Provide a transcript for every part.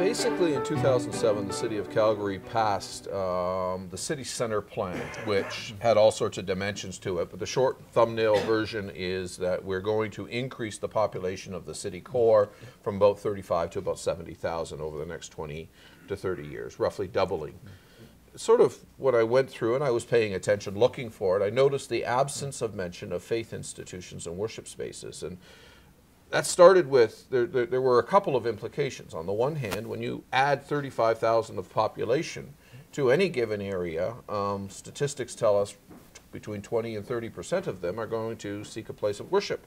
Basically, in 2007, the City of Calgary passed the City Centre Plan, which had all sorts of dimensions to it. But the short thumbnail version is that we're going to increase the population of the city core from about 35 to about 70,000 over the next 20 to 30 years, roughly doubling. Sort of what I went through, and I was paying attention, looking for it, I noticed the absence of mention of faith institutions and worship spaces. And that started with, there were a couple of implications. On the one hand, when you add 35,000 of population to any given area, statistics tell us between 20 and 30% of them are going to seek a place of worship,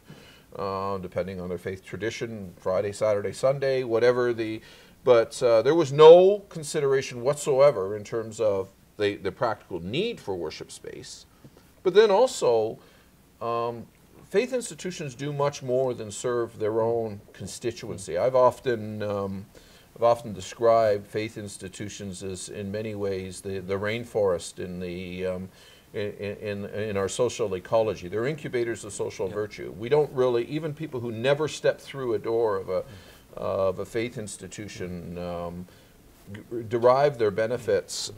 depending on their faith tradition, Friday, Saturday, Sunday, whatever the... But there was no consideration whatsoever in terms of the practical need for worship space. But then also, faith institutions do much more than serve their own constituency. I've often described faith institutions as, in many ways, the rainforest in our social ecology. They're incubators of social virtue. We don't really, even people who never step through a door of a faith institution derive their benefits.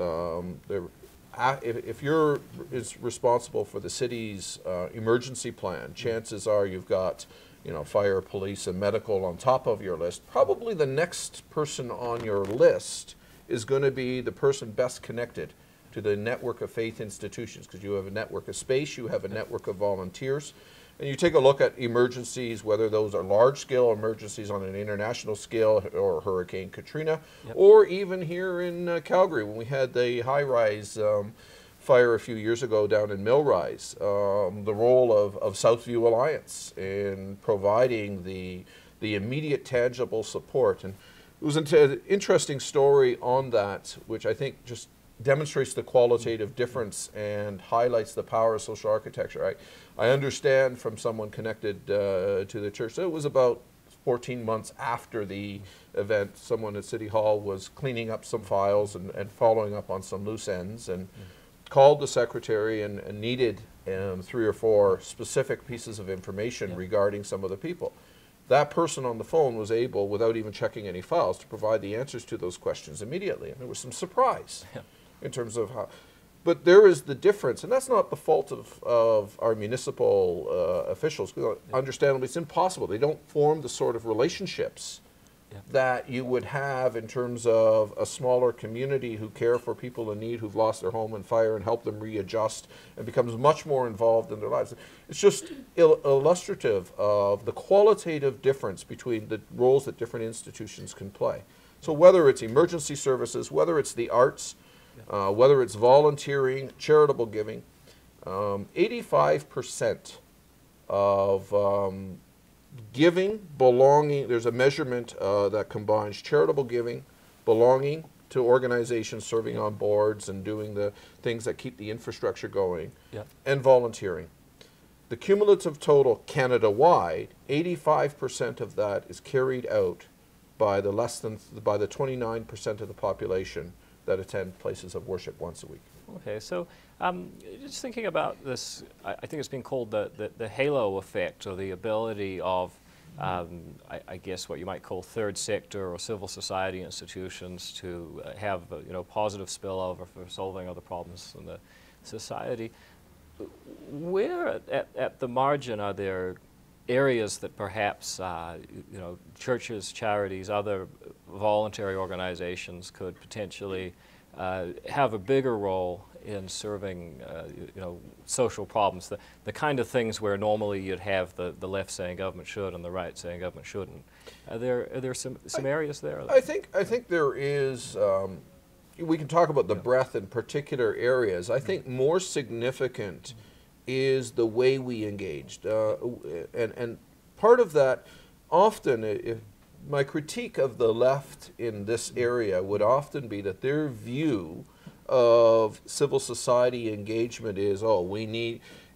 If you're responsible for the city's emergency plan, chances are you've got, fire, police, and medical on top of your list. Probably the next person on your list is going to be the person best connected to the network of faith institutions, because you have a network of space, you have a network of volunteers. And you take a look at emergencies, whether those are large-scale emergencies on an international scale, or Hurricane Katrina, or even here in Calgary when we had the high-rise fire a few years ago down in Millrise. The role of Southview Alliance in providing the immediate tangible support. And it was an interesting story on that, which I think just demonstrates the qualitative difference and highlights the power of social architecture. I understand from someone connected to the church that it was about 14 months after the event, someone at City Hall was cleaning up some files and following up on some loose ends, and called the secretary and needed 3 or 4 specific pieces of information regarding some of the people. That person on the phone was able, without even checking any files, to provide the answers to those questions immediately. And there was some surprise in terms of how. But there is the difference, and that's not the fault of our municipal officials. Understandably, it's impossible. They don't form the sort of relationships that you would have in terms of a smaller community who care for people in need who've lost their home in fire and help them readjust and becomes much more involved in their lives. It's just illustrative of the qualitative difference between the roles that different institutions can play. So whether it's emergency services, whether it's the arts, whether it's volunteering, charitable giving, 85% of giving, belonging, there's a measurement that combines charitable giving, belonging to organizations, serving on boards and doing the things that keep the infrastructure going, and volunteering. The cumulative total Canada-wide, 85% of that is carried out by the 29% of the population that attend places of worship once a week. Okay, so just thinking about this, I think it's been called the halo effect, or the ability of, I guess what you might call third sector or civil society institutions to have positive spillover for solving other problems in the society. Where at the margin are there areas that perhaps churches, charities, other voluntary organizations could potentially have a bigger role in serving social problems, the kind of things where normally you'd have the left saying government should and the right saying government shouldn't? Are there some areas there? I think there is. We can talk about the breadth in particular areas. I think more significant is the way we engaged, and part of that often, my critique of the left in this area would often be that their view of civil society engagement is,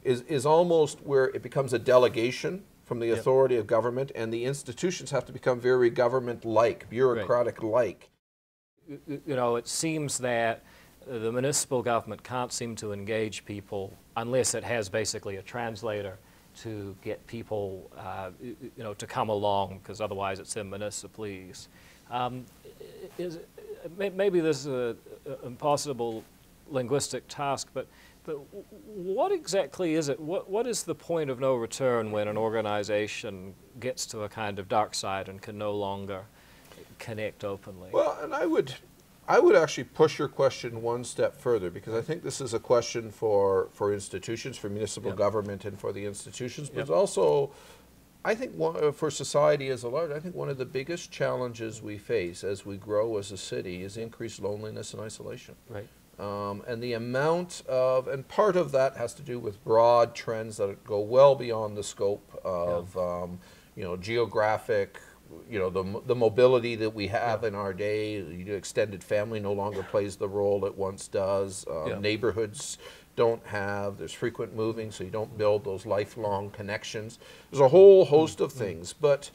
is almost where it becomes a delegation from the authority of government, and the institutions have to become very government-like, bureaucratic-like. It seems that the municipal government can't seem to engage people unless it has basically a translator to get people, to come along, because otherwise it's in municipalese. Um, Maybe this is an impossible linguistic task, but what exactly is it? What is the point of no return when an organization gets to a kind of dark side and can no longer connect openly? Well, and I would actually push your question one step further, because I think this is a question for institutions, for municipal government and for the institutions, but also I think for society as a large, I think one of the biggest challenges we face as we grow as a city is increased loneliness and isolation. Right. And the amount of, and part of that has to do with broad trends that go well beyond the scope of, you know, geographic, you know, the mobility that we have in our day. Extended family no longer plays the role it once does. Neighborhoods don't have, there's frequent moving, so you don't build those lifelong connections. There's a whole host of things, but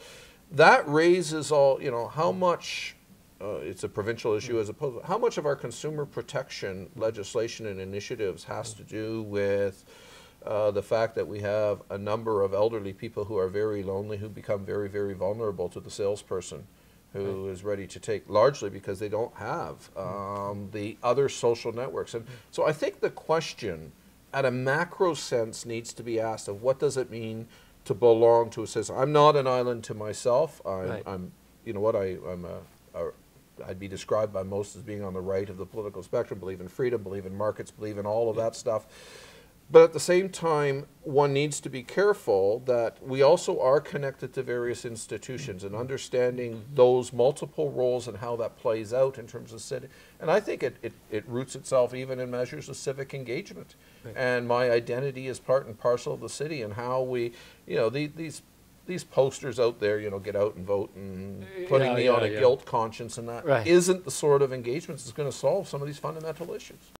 that raises all, you know, how much, it's a provincial issue as opposed to, how much of our consumer protection legislation and initiatives has to do with the fact that we have a number of elderly people who are very lonely, who become very, very vulnerable to the salesperson who is ready to take, largely because they don't have the other social networks. And so I think the question at a macro sense needs to be asked of what does it mean to belong to a system. I'm not an island to myself. I'm you know what, I'd be described by most as being on the right of the political spectrum, believe in freedom, believe in markets, believe in all of that stuff. But at the same time, one needs to be careful that we also are connected to various institutions and understanding those multiple roles and how that plays out in terms of city. And I think it roots itself even in measures of civic engagement. Right. And my identity is part and parcel of the city, and how we, you know, these posters out there, you know, get out and vote, and putting me on a guilt conscience, and that isn't the sort of engagement that's going to solve some of these fundamental issues.